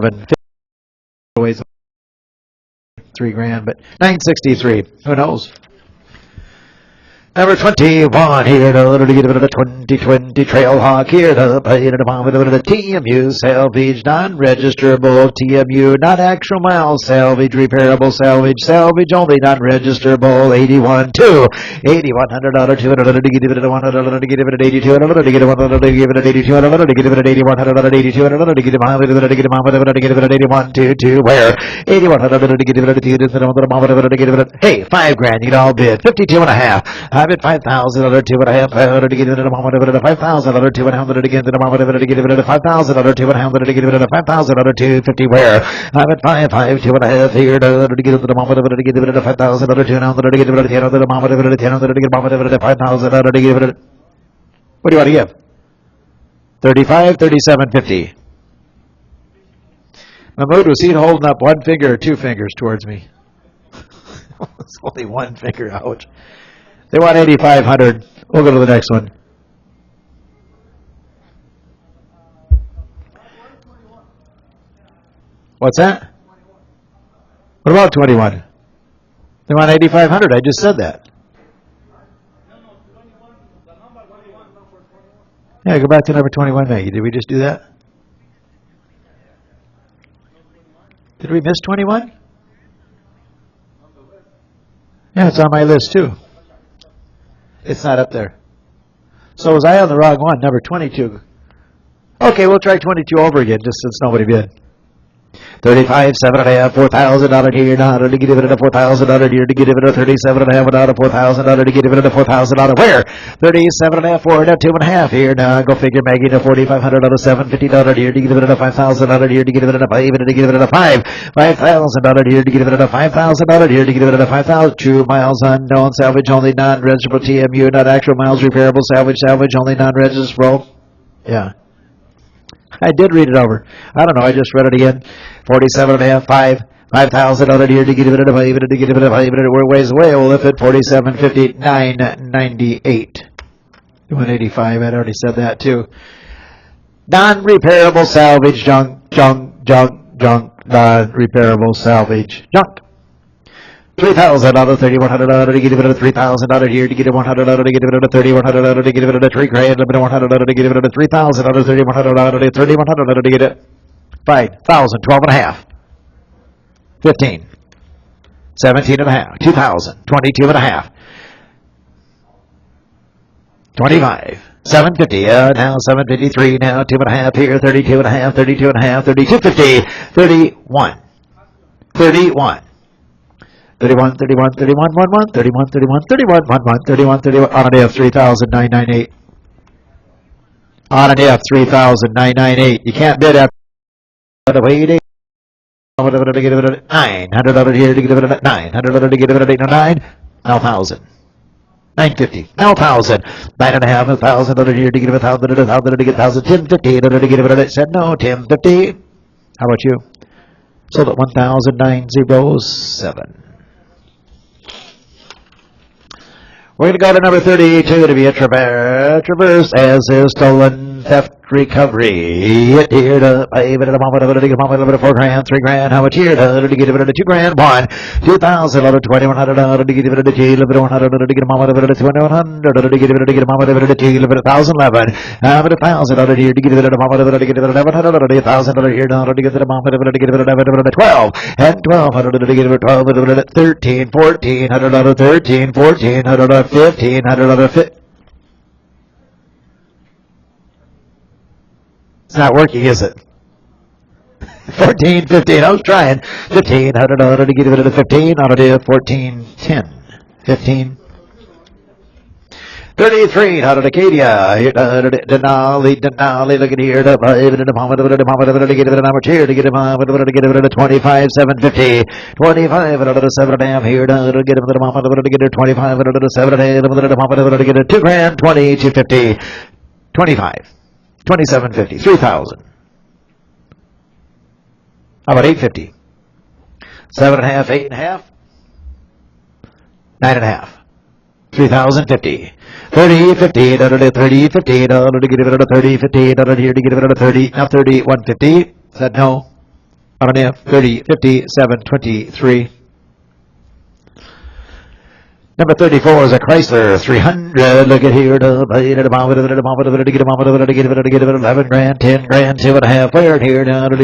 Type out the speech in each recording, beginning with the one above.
37, ways $3,000, but 963. Who knows? Number 21 here to get rid of the 2020 Trailhawk here to pay the TMU salvage, non-registerable TMU, not actual miles, salvage, repairable salvage, salvage only, non-registerable 81.2, $8,100 to get rid of $100 to get rid of $8,200 to get $100 to get rid of $8,200 to get rid of $8,100 $8,200 to get $81.2 where $8,100 to get rid of hey, $5,000 you can all bid 52.5. I'm at $5,000, $2.5 to get rid of $5,000, $200 to get rid of $5,000 to get rid of $200 to get rid of $5,000, $250 where I'm at 5,500, $2.5 here to get rid of to get rid of $5,000, $200 to get rid of $10,000 to get rid of $5,000 to get rid of. What do you want to give? 35, 37.50. Mahmood, was he holding up one finger or two fingers towards me? It's only one finger. Ouch. They want 8,500. We'll go to the next one. What's that? What about 21? They want 8,500. I just said that. Yeah, go back to number 21, Maggie. Did we just do that? Did we miss 21? Yeah, it's on my list too. It's not up there. So was I on the wrong one? Number 22. Okay, we'll try 22 over again, just since nobody bid. 35, $7.5, $4,000 here now to get rid of $4,000 here to get rid of $37.5 out of $4,000 to get rid of $4,000 where 37.5 for $2.5 here now go figure Maggie to $4,500 out of $750 here to get rid of $5,000 here to get rid of $5 to get rid of $5,000 here to get rid of $5,000 here to get rid of $5,000 true miles unknown salvage only non-registrable TMU not actual miles repairable salvage only non-registrable. Yeah. I did read it over. I don't know. I just read it again. 47.5, $5,000 here to get rid of $5 to get rid of $5. We're ways away. We'll lift it 47.50, $998. 185. I'd already said that too. Non-repairable salvage junk. Non-repairable salvage junk. $3,000, $3,100 to get rid of $3,000 here to get $100 to get rid of $3,100 to get rid of $3,000 $100 to get rid of $3,000 $3,100 to get it. 5,000, 12.5, 15, 17.5, 2,000, 22.5, 25, 750. Now 753. Now 2.5 here. 32.5, 32.5, 32.50, 31, 31. 31, 31, 31, 11, 31, 31, 31, 11, 31, 31, on an F, 3,998. On an F, 3,998. You can't bid after the way $900 to get it at $900 here to get it at $900 to get it at 809. Now 1,000. 950. Now 1,000. 9.5, 1,000 here to get it 1,000 to get 1,000. 1050 to get it at said no. 1050. How about you? Sold at 1,907. We're going to go to number 32 to be a traverse as is stolen theft recovery. Hit here to pay it at a moment of it to get $4,000, $3,000. How much here to get it at $2,000? $1,000, $2,000, to get it at $100 to get a moment of it at $2,100 to get it at a moment of it at $1,011. I'm at $1,000 here to get it at a moment of it to get it at $1,100 $1,000 here to get it at a moment of it to get it at $12 and $1,200 to get it at $12 at $13, $1,400, $13, $1,400, $1,500. It's not working, is it? 14, 15. I was trying. $1,500 to get rid of the 15. I'll do 14, 10, 15. 33 out of Acadia. Denali, look at here. The moment of it to get rid of number 2 to get him to get rid of 25, 750. 25 out of the 7.5 here to get him the moment of it to get it 25 out of the 7.5 the moment of it to get it $2,000, 2250. 25. 2750, 3,000. How about 850? 7.5, 8.5, 9.5, 3,050. 30, 50, 30, 50, to get rid of 30, 50, here to get rid of 30, now 30, 150. Said no. RNF 30, 50, 7, 23. Number 34 is a Chrysler 300. Look at here. To get it, get it, 11 grand, 10 grand, 2.5. Where here? To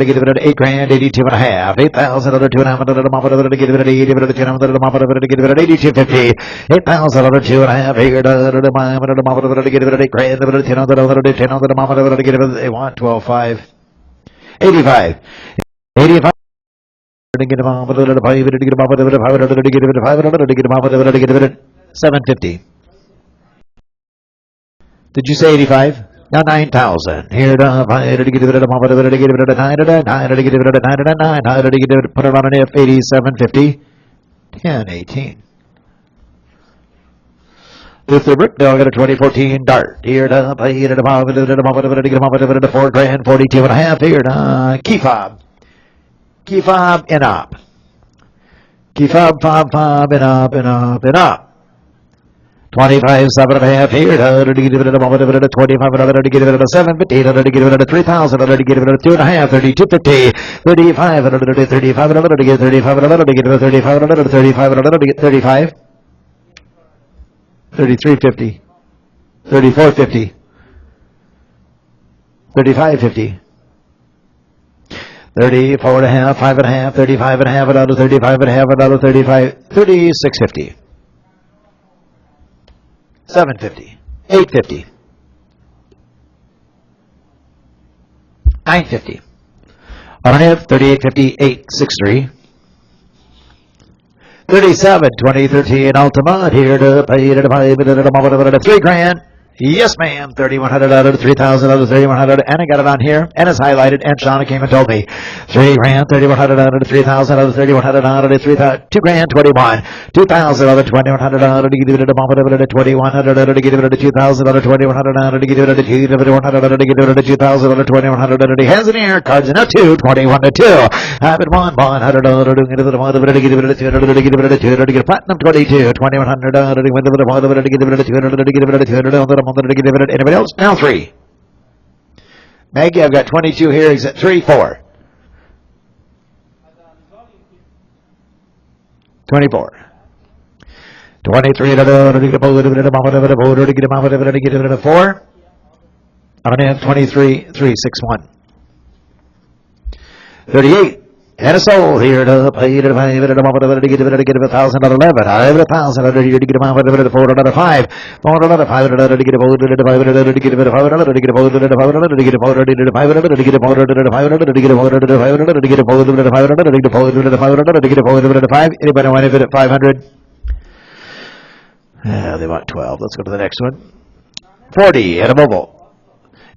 get it, 8 grand, 82.5. 8,000, other 2.5. Get it, 80, get it, 82.50. 8,000, other 2.5. Here to get it, 8 grand, 10, get it, they want 12.5. 85. 85. Get 750. Did you say 85? Now 9,000. Here to get it, get it, 9, put it on an F, 87.50. 10, 18. Luther Brickdale got a 2014 Dart. Here to get it, 4 grand, 42.5. Here to key fob. Key fob and up. Key fob, fob, and up. 25, 7.5 here. To get it a 25, to get it a 750, to get it a 3,000, to get it a 2.5, 32.50, 35, to 35, to get 35, to get it a 35, to 35, to get 35, 33.50, 34.50, 35.50. 34.5, 5.5, 35.5, another 35.5, another 35, 36.50, 7.50, 8.50, 9.50. RNF 38.50, 8.63. 37, 2013 Ultima here to pay to 3 grand. Yes, ma'am. 3,100 out of 3,000 out of 3,100, and I got it on here, and it's highlighted. And Shauna came and told me 3 grand, 3,100 out of 3,000 out of 3,100 out of 3,000, 2 grand, 21, 2,000 out of 2,100 out of 2,100 out of 2,000 out of 2,100 out of 2,100 out of 2,000 out of 2,100 out of has an air cards in a 2, 21 to 2. Have it 100 out of get platinum 22, 2,100 out of 200 anybody else? Now 3. Maggie, I've got 22 here. Is it 3, 4? 24. 23 to get it 4. I'm going to have 23, 3, 6, 1. 38. And a soul here to pay to get it 1,000 out of 11. I have 1,000 out of here to get 4 out of 5. 4 out of 5 to get a 500 to get a 500 to get a 500 to get a 500 to get a 500 to get a 500 to get a 500 to get a 500 to get a 500 to get a 500 to get a 500 to get a 500 to get a 500 to get a 500 to 5. Anybody want to fit at 500? They want 12. Let's go to the next one. 40 at a mobile.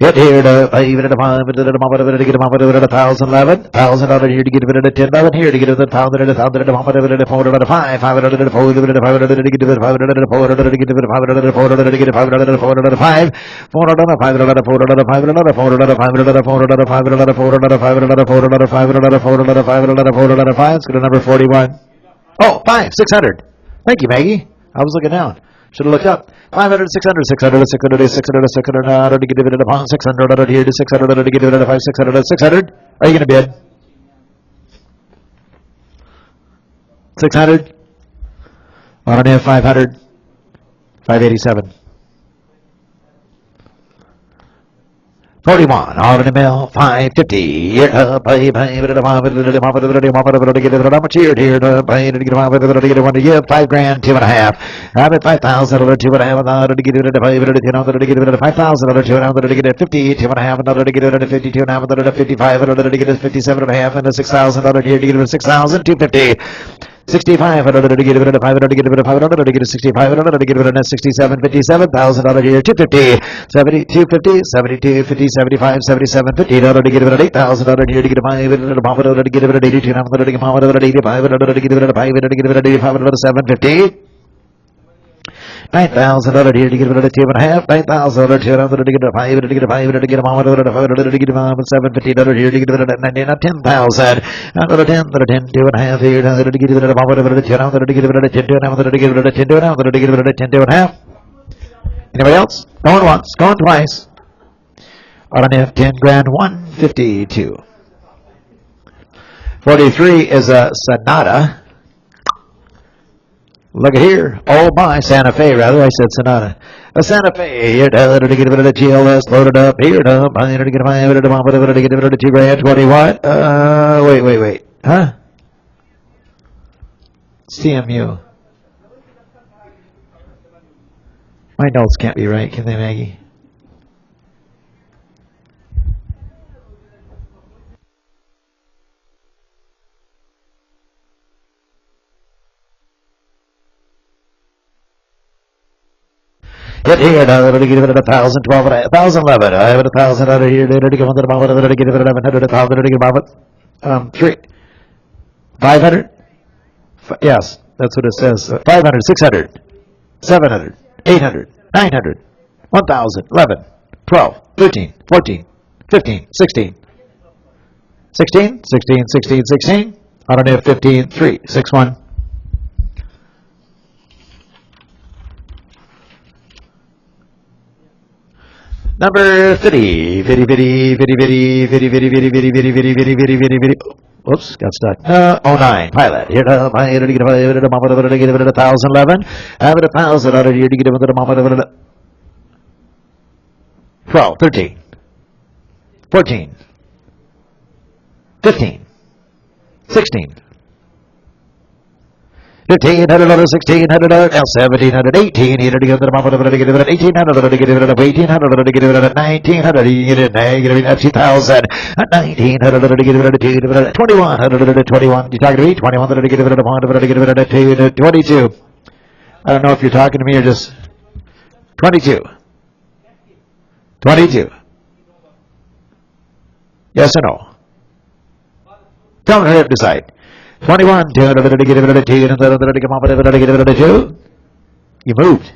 Get here to even at a five to get a 1,011, 1,000 out of here to get it at 10,000 here to get it 1,000 at 1,000 at a 100 at 400 at 5, 500 at 400 at 500 to get it 500 at 400 to get it 500 at 400 to get it 500 at 400 at 5, 400 at 500 at 400 at 500 at 400 at 500 at 400 at 500 at 400 at 500 at 400 at 500 at 400 at 500 at 400 at 5. Let's go to number 41. Oh, 5, 600. Thank you, Maggie. I was looking down. Should have looked up. 500, 600, 600, 600, 600, 600, to get it at a 600 out of here to 600 to get it at a 5, 600, 600. Are you going to bid? 600. RNF 500. 587. 41, all in the mill, 550. Here to pay, to get it how much here to pay to get one to give 5 grand, 2.5. Have it 5,000 or 2.5 to get it at 5 to get it at 5,000 or 200 to get it 50, 2.5 another to get it at 52 and a half another to 55 another to get it 57.5 and a 6,000 here to get it at 6,000, 250. 65 to get it at 500 to get it at 500 to get it 65 to get it at 67, 57,000 here 250, 70, 250, 72, 50, 75, 77, 50 to get it at 8,000 here to get it at 500 to get it at 82, 900 to get it at 85 to get it at 500 to get it at 85 to 750. 9,000 here to get it at 2.5, 9,000 to get a 5 to get a 5 to get a 100 to get a 750 here to get it at 10,000. Another 10 to 10, 2.5 here to get it at 100 to get it at 10 to get it at 10 to get it at 10 to get it at 10 2.5. Anybody else? Going once, going twice. RNF 10 grand, 152. 43 is a Sonata. Look at here. Oh my, Santa Fe, rather. I said Sonata. A Santa Fe. Here, to get rid of the GLS, loaded up. Here, to get rid of 2 grand, 20 watt. Wait. Huh? CMU. My notes can't be right, can they, Maggie? Hit here, now, get rid of 1,000, 12, 1,011. I have 1,000 out of here, get rid of 1,000, get rid of 100, get rid of 3. 500? Yes, that's what it says. 500, 600, 700, 800, 900, 1,000, 11, 12, 13, 14, 15, 16. 16, 16, 16, 16. I don't have 15, 3, 6, 1. Number 50. Oops, got stuck. 09, pilot. Here to get 1,011. I have 1,000 out of here to get 12, 13, 14, 15, 16. 1,500, 1,600, now 1,700, 1,800 to get rid of 1,800 to get rid of 1,800 to get rid of 1,800 to get rid of 1,900 to get rid of 2,000, 1,900 to get rid of 2,100 to 21. You talking to me? 2,100 to get rid of 100 to get rid of 22. I don't know if you're talking to me or just 22. 22. Yes or no? Tell me to decide. 21, 200 to get rid of 2, 200 to get rid of 2. You moved.